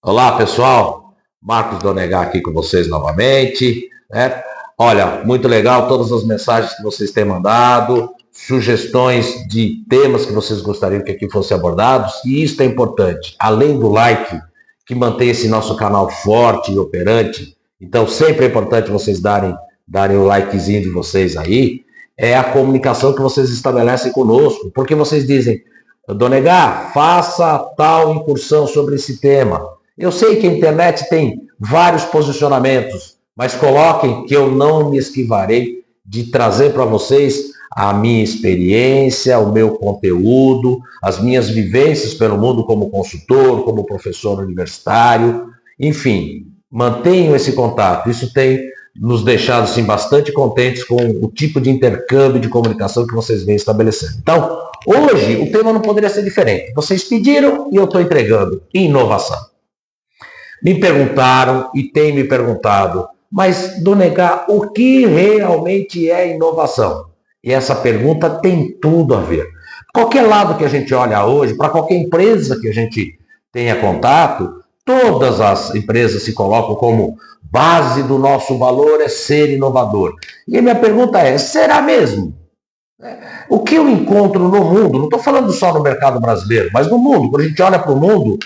Olá, pessoal. Marcos Donegá aqui com vocês novamente, né? Olha, muito legal todas as mensagens que vocês têm mandado, sugestões de temas que vocês gostariam que aqui fossem abordados, e isso é importante. Além do like, que mantém esse nosso canal forte e operante, então sempre é importante vocês darem o likezinho de vocês aí, é a comunicação que vocês estabelecem conosco, porque vocês dizem, Donegá, faça tal incursão sobre esse tema. Eu sei que a internet tem vários posicionamentos, mas coloquem que eu não me esquivarei de trazer para vocês a minha experiência, o meu conteúdo, as minhas vivências pelo mundo como consultor, como professor universitário, enfim, mantenham esse contato. Isso tem nos deixado assim, bastante contentes com o tipo de intercâmbio de comunicação que vocês vêm estabelecendo. Então, hoje o tema não poderia ser diferente. Vocês pediram e eu estou entregando inovação. Me perguntaram e têm me perguntado, mas, Donegá, o que realmente é inovação? E essa pergunta tem tudo a ver. Qualquer lado que a gente olha hoje, para qualquer empresa que a gente tenha contato, todas as empresas se colocam como base do nosso valor é ser inovador. E a minha pergunta é, será mesmo? O que eu encontro no mundo, não estou falando só no mercado brasileiro, mas no mundo, quando a gente olha para o mundo,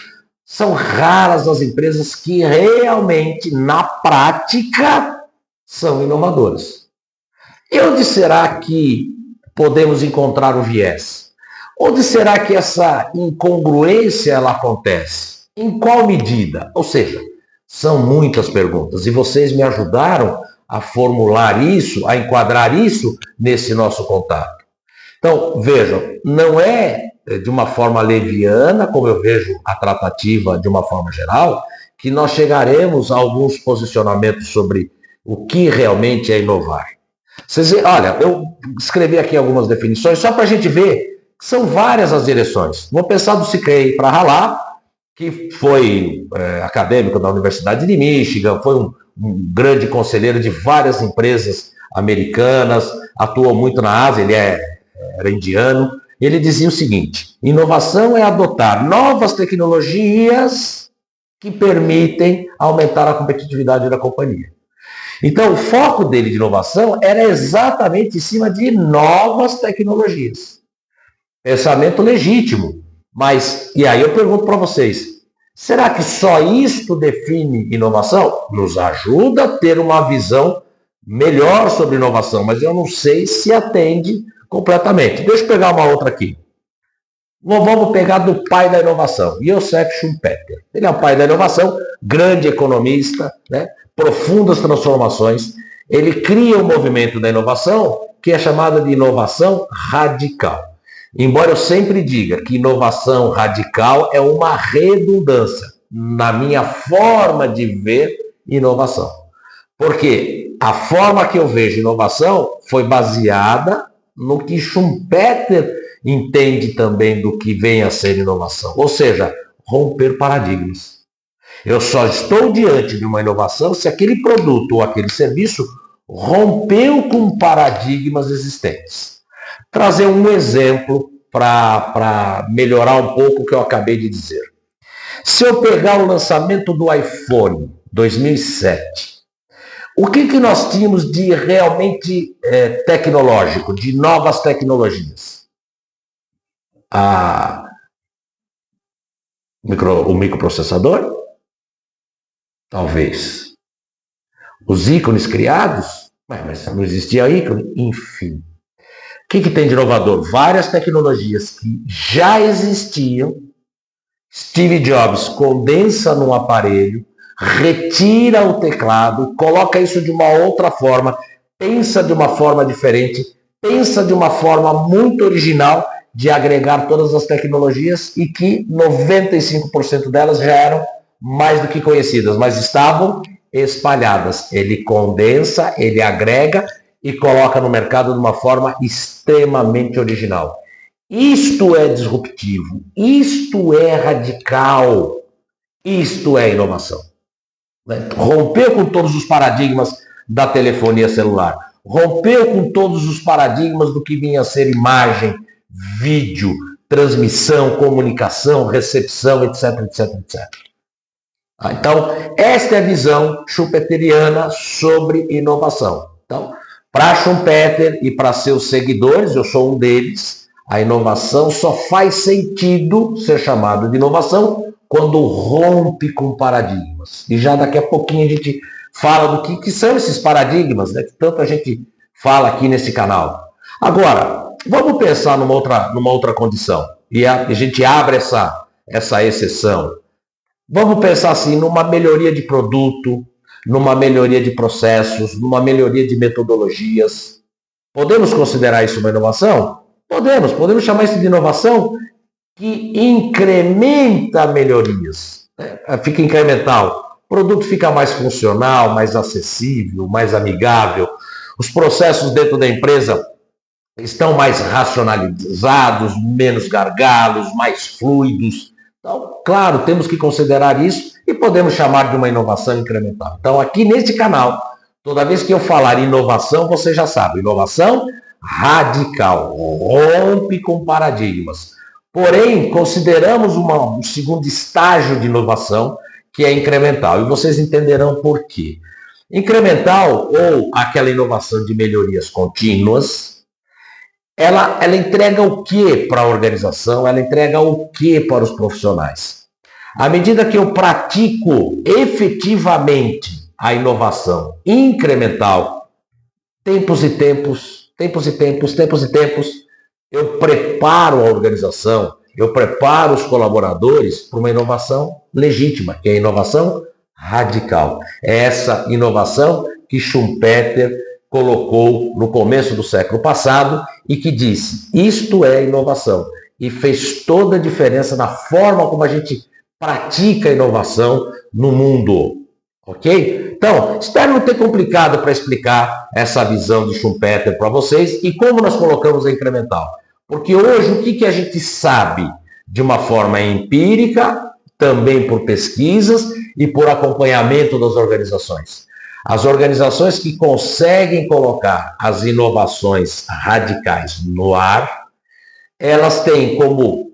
são raras as empresas que realmente, na prática, são inovadoras. E onde será que podemos encontrar o viés? Onde será que essa incongruência ela acontece? Em qual medida? Ou seja, são muitas perguntas e vocês me ajudaram a formular isso, a enquadrar isso nesse nosso contato. Então, vejam, não é de uma forma leviana, como eu vejo a tratativa de uma forma geral, que nós chegaremos a alguns posicionamentos sobre o que realmente é inovar. Vocês, olha, eu escrevi aqui algumas definições, só para a gente ver que são várias as direções. Vou pensar do Siquei para ralar, que foi acadêmico da Universidade de Michigan, foi um grande conselheiro de várias empresas americanas, atuou muito na Ásia, ele era indiano. Ele dizia o seguinte, inovação é adotar novas tecnologias que permitem aumentar a competitividade da companhia. Então, o foco dele de inovação era exatamente em cima de novas tecnologias. Pensamento legítimo. Mas, e aí eu pergunto para vocês, será que só isto define inovação? Nos ajuda a ter uma visão melhor sobre inovação, mas eu não sei se atende completamente. Deixa eu pegar uma outra aqui. Vamos pegar do pai da inovação, Joseph Schumpeter. Ele é o pai da inovação, grande economista, né? Profundas transformações. Ele cria um movimento da inovação que é chamada de inovação radical. Embora eu sempre diga que inovação radical é uma redundância na minha forma de ver inovação. Porque a forma que eu vejo inovação foi baseada no que Schumpeter entende também do que vem a ser inovação. Ou seja, romper paradigmas. Eu só estou diante de uma inovação se aquele produto ou aquele serviço rompeu com paradigmas existentes. Trazer um exemplo para melhorar um pouco o que eu acabei de dizer. Se eu pegar o lançamento do iPhone 2007, o que nós tínhamos de realmente tecnológico, de novas tecnologias? O microprocessador? Talvez. Os ícones criados? Mas não existia ícone? Enfim. O que tem de inovador? Várias tecnologias que já existiam. Steve Jobs condensa num aparelho, retira o teclado, coloca isso de uma outra forma, pensa de uma forma diferente, pensa de uma forma muito original de agregar todas as tecnologias e que 95% delas já eram mais do que conhecidas, mas estavam espalhadas. Ele condensa, ele agrega e coloca no mercado de uma forma extremamente original. Isto é disruptivo, isto é radical, isto é inovação. Rompeu com todos os paradigmas da telefonia celular, rompeu com todos os paradigmas do que vinha a ser imagem, vídeo, transmissão, comunicação, recepção, etc, etc, etc. Então, esta é a visão schumpeteriana sobre inovação. Então, para Schumpeter e para seus seguidores, eu sou um deles, a inovação só faz sentido ser chamado de inovação quando rompe com paradigmas. E já daqui a pouquinho a gente fala do que são esses paradigmas, né, que tanto a gente fala aqui nesse canal. Agora, vamos pensar numa outra condição. E a gente abre essa exceção. Vamos pensar assim, numa melhoria de produto, numa melhoria de processos, numa melhoria de metodologias. Podemos considerar isso uma inovação? Podemos chamar isso de inovação que incrementa melhorias, né? Fica incremental. O produto fica mais funcional, mais acessível, mais amigável. Os processos dentro da empresa estão mais racionalizados, menos gargalos, mais fluidos. Então, claro, temos que considerar isso e podemos chamar de uma inovação incremental. Então, aqui neste canal, toda vez que eu falar inovação, você já sabe, inovação radical, rompe com paradigmas. Porém, consideramos um segundo estágio de inovação, que é incremental, e vocês entenderão por quê. Incremental, ou aquela inovação de melhorias contínuas, ela entrega o que para a organização? Ela entrega o que para os profissionais? À medida que eu pratico efetivamente a inovação incremental, tempos e tempos, eu preparo a organização, eu preparo os colaboradores para uma inovação legítima, que é a inovação radical. É essa inovação que Schumpeter colocou no começo do século passado e que disse, isto é inovação. E fez toda a diferença na forma como a gente pratica a inovação no mundo. Ok? Então, espero não ter complicado para explicar essa visão de Schumpeter para vocês e como nós colocamos a incremental. Porque hoje o que a gente sabe de uma forma empírica, também por pesquisas e por acompanhamento das organizações. As organizações que conseguem colocar as inovações radicais no ar, elas têm como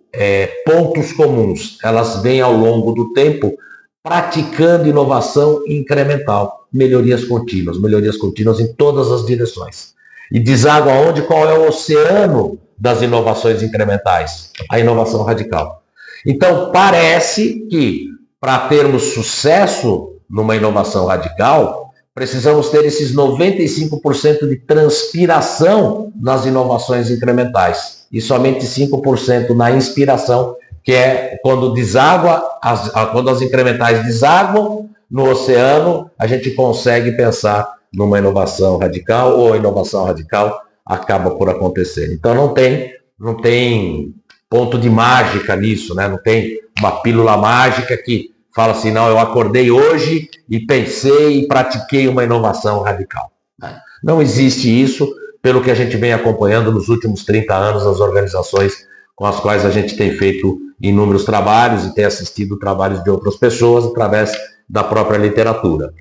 pontos comuns, elas vêm ao longo do tempo praticando inovação incremental, melhorias contínuas em todas as direções. E deságua aonde? Qual é o oceano das inovações incrementais? A inovação radical. Então, parece que para termos sucesso numa inovação radical, precisamos ter esses 95% de transpiração nas inovações incrementais e somente 5% na inspiração, que é quando quando as incrementais desaguam no oceano, a gente consegue pensar numa inovação radical ou a inovação radical acaba por acontecer. Então não tem ponto de mágica nisso, né? Não tem uma pílula mágica que fala assim, não, eu acordei hoje e pensei e pratiquei uma inovação radical. Não existe isso, pelo que a gente vem acompanhando nos últimos 30 anos nas organizações com as quais a gente tem feito inúmeros trabalhos e tem assistido trabalhos de outras pessoas através da própria literatura.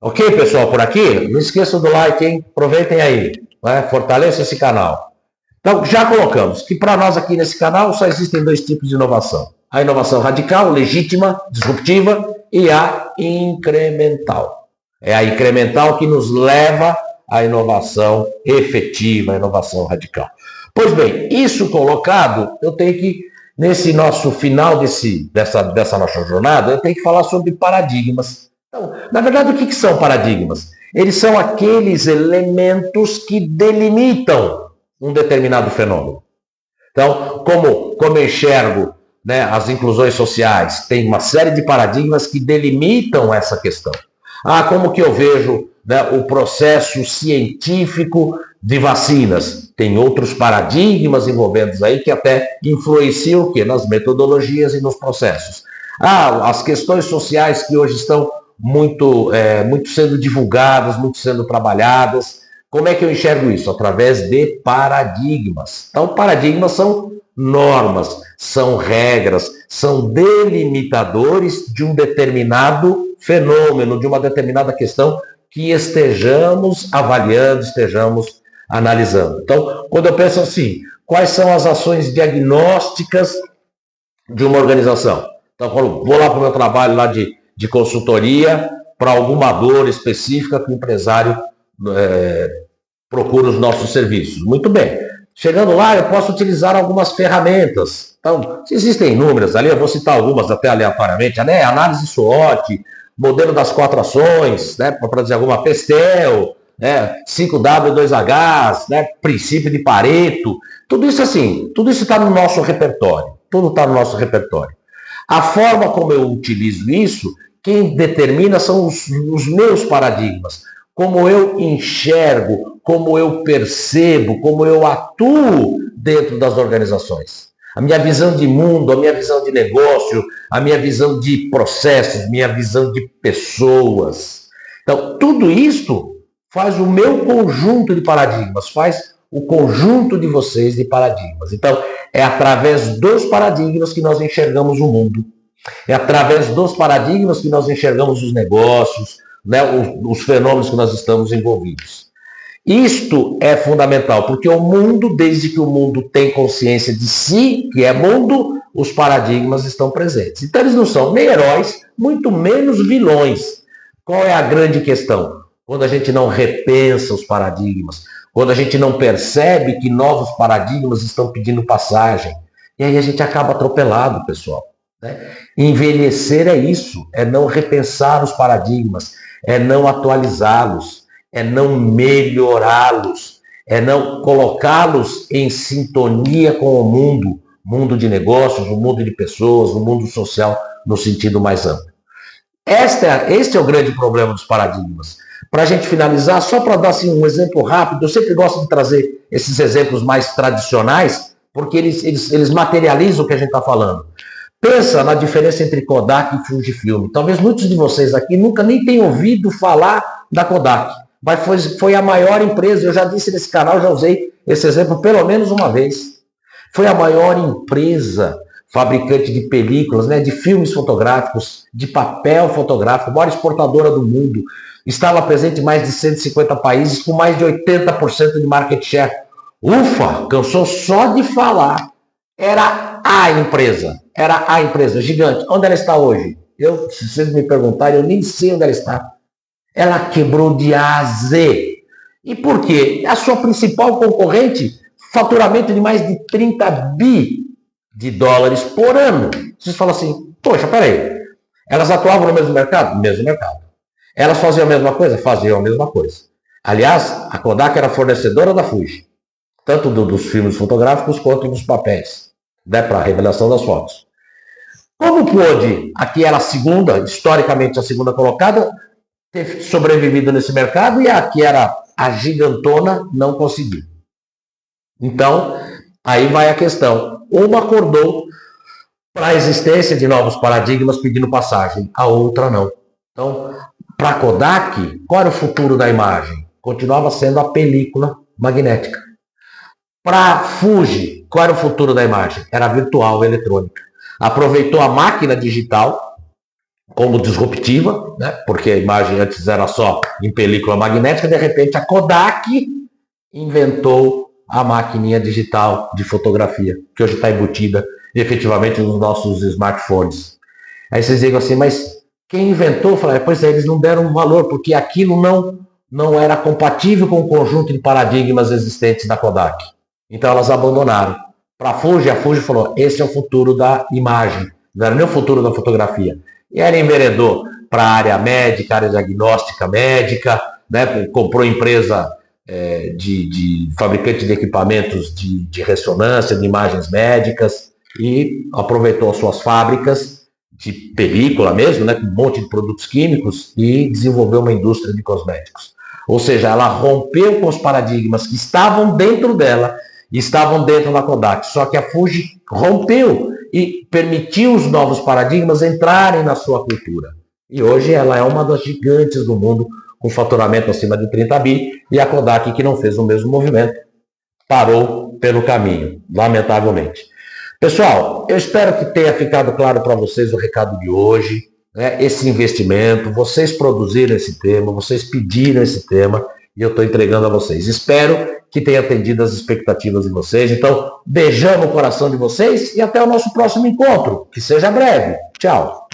Ok, pessoal, por aqui? Não esqueçam do like, hein? Aproveitem aí, né? Fortaleça esse canal. Então, já colocamos que para nós aqui nesse canal só existem dois tipos de inovação. A inovação radical, legítima, disruptiva e a incremental. É a incremental que nos leva à inovação efetiva, à inovação radical. Pois bem, isso colocado, eu tenho que, nesse nosso final dessa nossa jornada, eu tenho que falar sobre paradigmas. Então, na verdade, o que são paradigmas? Eles são aqueles elementos que delimitam um determinado fenômeno. Então, como eu enxergo, né, as inclusões sociais, tem uma série de paradigmas que delimitam essa questão. Como que eu vejo, né, o processo científico de vacinas? Tem outros paradigmas envolvendo aí que até influenciam o quê? Nas metodologias e nos processos. As questões sociais que hoje estão muito sendo divulgadas, muito sendo trabalhadas. Como é que eu enxergo isso? Através de paradigmas. Então, paradigmas são normas, são regras, são delimitadores de um determinado fenômeno, de uma determinada questão que estejamos avaliando, estejamos analisando. Então, quando eu penso assim, quais são as ações diagnósticas de uma organização? Então, quando vou lá para o meu trabalho lá de de consultoria para alguma dor específica que o empresário procura os nossos serviços. Muito bem. Chegando lá, eu posso utilizar algumas ferramentas. Então, existem inúmeras ali, eu vou citar algumas até aleatoriamente, né? Análise SWOT, modelo das 4 ações, né? Para dizer alguma, PESTEL, né? 5W2H, né? Princípio de Pareto. Tudo isso assim, tudo isso está no nosso repertório. Tudo está no nosso repertório. A forma como eu utilizo isso, quem determina são os meus paradigmas. Como eu enxergo, como eu percebo, como eu atuo dentro das organizações. A minha visão de mundo, a minha visão de negócio, a minha visão de processos, minha visão de pessoas. Então, tudo isto faz o meu conjunto de paradigmas, faz o conjunto de vocês de paradigmas. Então, é através dos paradigmas que nós enxergamos o mundo. É através dos paradigmas que nós enxergamos os negócios, né, os fenômenos que nós estamos envolvidos. Isto é fundamental, porque o mundo, desde que o mundo tem consciência de si, que é mundo, os paradigmas estão presentes. Então eles não são nem heróis, muito menos vilões. Qual é a grande questão? Quando a gente não repensa os paradigmas, quando a gente não percebe que novos paradigmas estão pedindo passagem, e aí a gente acaba atropelado, pessoal. Né? Envelhecer é isso, é não repensar os paradigmas, é não atualizá-los, é não melhorá-los, é não colocá-los em sintonia com o mundo de negócios, o mundo de pessoas, o mundo social, no sentido mais amplo. Este é o grande problema dos paradigmas. Para a gente finalizar, só para dar assim, um exemplo rápido, eu sempre gosto de trazer esses exemplos mais tradicionais, porque eles materializam o que a gente está falando. Pensa na diferença entre Kodak e Fujifilm. Talvez muitos de vocês aqui nunca nem tenham ouvido falar da Kodak. Mas foi a maior empresa, eu já disse nesse canal, já usei esse exemplo pelo menos uma vez. Foi a maior empresa fabricante de películas, né, de filmes fotográficos, de papel fotográfico, a maior exportadora do mundo. Estava presente em mais de 150 países, com mais de 80% de market share. Ufa, cansou só de falar. Era a empresa gigante. Onde ela está hoje? Se vocês me perguntarem, eu nem sei onde ela está. Ela quebrou de A a Z. E por quê? A sua principal concorrente, faturamento de mais de 30 bi de dólares por ano. Vocês falam assim, poxa, peraí, elas atuavam no mesmo mercado? Mesmo mercado. Elas faziam a mesma coisa? Faziam a mesma coisa. Aliás, a Kodak era fornecedora da Fuji, tanto dos filmes fotográficos quanto dos papéis, né, para a revelação das fotos. Como pôde aquela segunda, historicamente a segunda colocada, ter sobrevivido nesse mercado e a que era a gigantona não conseguiu? Então, aí vai a questão. Uma acordou para a existência de novos paradigmas pedindo passagem, a outra não. Então, para a Kodak, qual era o futuro da imagem? Continuava sendo a película magnética. Para a Fuji, qual era o futuro da imagem? Era virtual, eletrônica. Aproveitou a máquina digital como disruptiva, né? Porque a imagem antes era só em película magnética, de repente a Kodak inventou a maquininha digital de fotografia, que hoje está embutida efetivamente nos nossos smartphones. Aí vocês digam assim, mas quem inventou? Fala, pois é, eles não deram valor, porque aquilo não era compatível com o conjunto de paradigmas existentes da Kodak. Então elas abandonaram. Para a Fuji falou, esse é o futuro da imagem, não era nem o futuro da fotografia. E ela enveredou para a área médica, área diagnóstica médica, né? Comprou empresa de fabricante de equipamentos de ressonância, de imagens médicas, e aproveitou as suas fábricas de película mesmo, né, com um monte de produtos químicos, e desenvolveu uma indústria de cosméticos. Ou seja, ela rompeu com os paradigmas que estavam dentro dela, estavam dentro da Kodak, só que a Fuji rompeu e permitiu os novos paradigmas entrarem na sua cultura. E hoje ela é uma das gigantes do mundo, com faturamento acima de 30 bi, e a Kodak, que não fez o mesmo movimento, parou pelo caminho, lamentavelmente. Pessoal, eu espero que tenha ficado claro para vocês o recado de hoje, né? Esse investimento, vocês produziram esse tema, vocês pediram esse tema, e eu estou entregando a vocês. Espero que tenha atendido as expectativas de vocês. Então, beijão no coração de vocês e até o nosso próximo encontro, que seja breve. Tchau.